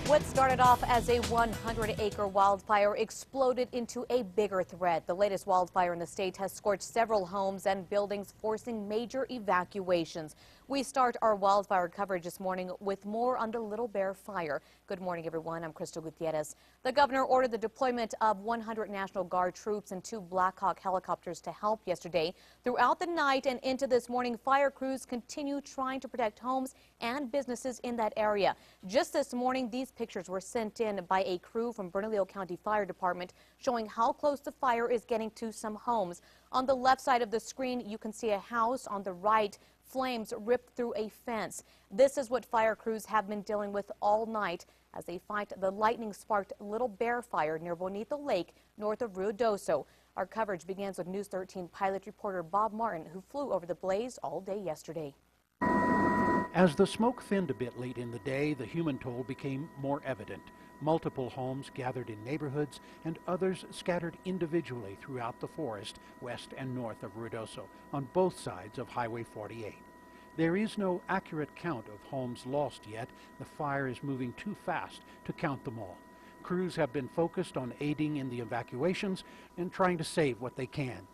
What started off as a 100-acre wildfire exploded into a bigger threat. The latest wildfire in the state has scorched several homes and buildings, forcing major evacuations. We start our wildfire coverage this morning with more on the Little Bear fire. Good morning, everyone. I'm Crystal Gutierrez. The governor ordered the deployment of 100 National Guard troops and 2 Black Hawk helicopters to help yesterday. Throughout the night and into this morning, fire crews continue trying to protect homes and businesses in that area. Just this morning, these pictures were sent in by a crew from Bernalillo County Fire Department showing how close the fire is getting to some homes. On the left side of the screen, you can see a house. On the right, flames ripped through a fence. This is what fire crews have been dealing with all night as they fight the lightning-sparked Little Bear fire near Bonito Lake, north of Ruidoso. Our coverage begins with News 13 pilot reporter Bob Martin, who flew over the blaze all day yesterday. As the smoke thinned a bit late in the day, the human toll became more evident. Multiple homes gathered in neighborhoods and others scattered individually throughout the forest west and north of Ruidoso on both sides of Highway 48. There is no accurate count of homes lost yet. The fire is moving too fast to count them all. Crews have been focused on aiding in the evacuations and trying to save what they can.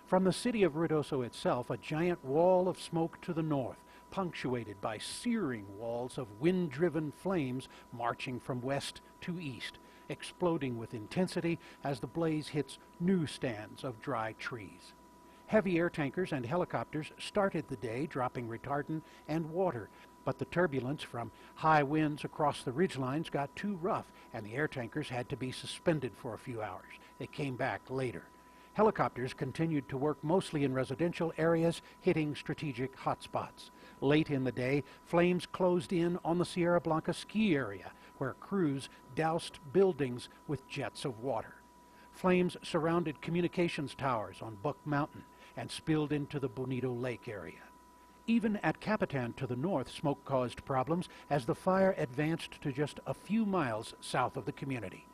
From the city of Ruidoso itself, a giant wall of smoke to the north, punctuated by searing walls of wind-driven flames marching from west to east, exploding with intensity as the blaze hits new stands of dry trees. Heavy air tankers and helicopters started the day dropping retardant and water, but the turbulence from high winds across the ridgelines got too rough and the air tankers had to be suspended for a few hours. They came back later. Helicopters continued to work mostly in residential areas, hitting strategic hotspots. Late in the day, flames closed in on the Sierra Blanca ski area, where crews doused buildings with jets of water. Flames surrounded communications towers on Buck Mountain and spilled into the Bonito Lake area. Even at Capitan to the north, smoke caused problems as the fire advanced to just a few miles south of the community.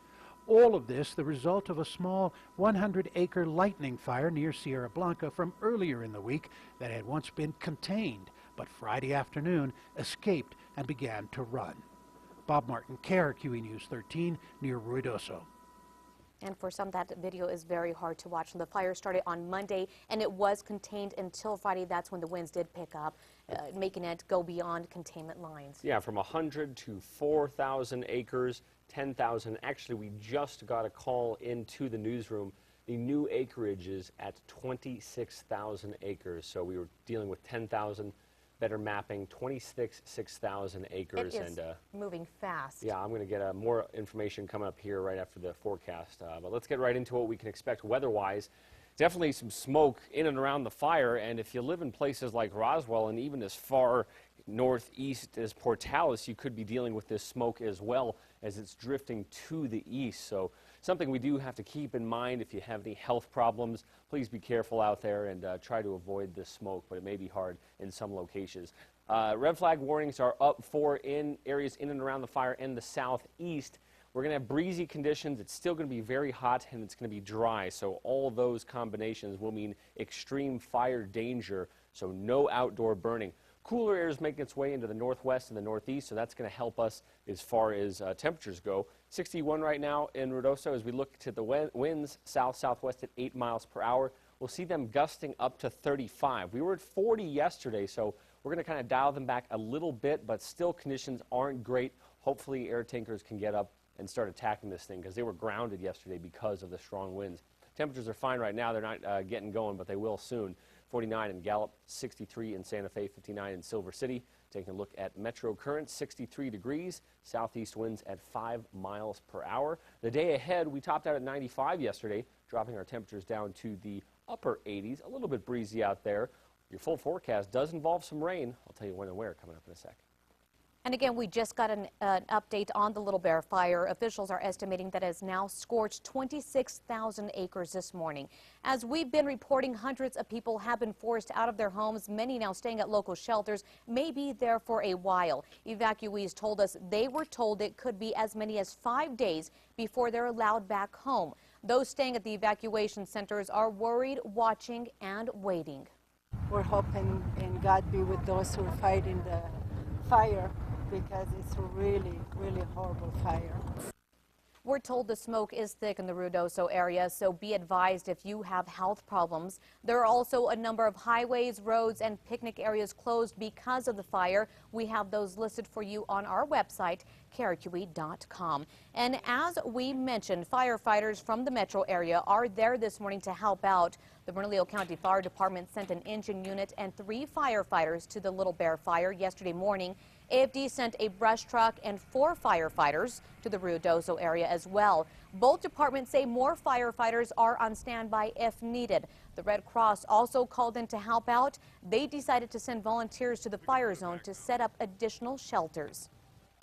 All of this the result of a small 100-acre lightning fire near Sierra Blanca from earlier in the week that had once been contained, but Friday afternoon escaped and began to run. Bob Martin, KRQE News 13, near Ruidoso. And for some, that video is very hard to watch. The fire started on Monday, and it was contained until Friday. That's when the winds did pick up, making it go beyond containment lines. Yeah, from 100 to 4,000 acres, 10,000. Actually, we just got a call into the newsroom. The new acreage is at 26,000 acres. So we were dealing with 10,000. Better mapping, 26,000 acres. It is moving fast. Yeah, I'm going to get more information coming up here right after the forecast. But let's get right into what we can expect weather-wise. Definitely some smoke in and around the fire, and if you live in places like Roswell and even as far northeast as Portales, you could be dealing with this smoke as well as it's drifting to the east. So something we do have to keep in mind if you have any health problems. Please be careful out there and try to avoid this smoke, but it may be hard in some locations. Red flag warnings are up for in areas in and around the fire in the southeast. We're going to have breezy conditions. It's still going to be very hot and it's going to be dry. So all those combinations will mean extreme fire danger. So no outdoor burning. Cooler air is making its way into the northwest and the northeast, so that's going to help us as far as temperatures go. 61 right now in Ruidoso. As we look to the winds south-southwest at 8 miles per hour, we'll see them gusting up to 35. We were at 40 yesterday, so we're going to kind of dial them back a little bit, but still conditions aren't great. Hopefully air tankers can get up and start attacking this thing because they were grounded yesterday because of the strong winds. Temperatures are fine right now. They're not getting going, but they will soon. 49 in Gallup, 63 in Santa Fe, 59 in Silver City. Taking a look at metro currents, 63 degrees, southeast winds at 5 miles per hour. The day ahead, we topped out at 95 yesterday, dropping our temperatures down to the upper 80s. A little bit breezy out there. Your full forecast does involve some rain. I'll tell you when and where coming up in a sec. And again, we just got an update on the Little Bear fire. Officials are estimating that it has now scorched 26,000 acres this morning. As we've been reporting, hundreds of people have been forced out of their homes, many now staying at local shelters, may be there for a while. Evacuees told us they were told it could be as many as 5 days before they're allowed back home. Those staying at the evacuation centers are worried, watching, and waiting. We're hoping in God be with those who are fighting the fire. because it's a really, really horrible fire. We're told the smoke is thick in the Ruidoso area, so be advised if you have health problems. There are also a number of highways, roads, and picnic areas closed because of the fire. We have those listed for you on our website, KRQE.com. And as we mentioned, firefighters from the metro area are there this morning to help out. The Bernalillo County Fire Department sent an engine unit and 3 firefighters to the Little Bear fire yesterday morning. AFD sent a brush truck and 4 firefighters to the Ruidoso area as well. Both departments say more firefighters are on standby if needed. The Red Cross also called in to help out. They decided to send volunteers to the fire zone to set up additional shelters.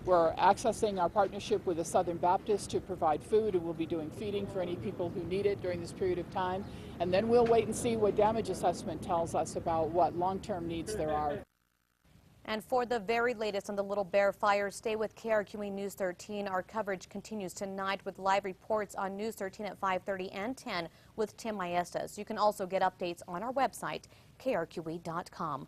We're accessing our partnership with the Southern Baptist to provide food, and we'll be doing feeding for any people who need it during this period of time. And then we'll wait and see what damage assessment tells us about what long-term needs there are. And for the very latest on the Little Bear fire, stay with KRQE News 13. Our coverage continues tonight with live reports on News 13 at 5:30 and 10 with Tim Maestas. You can also get updates on our website, KRQE.com.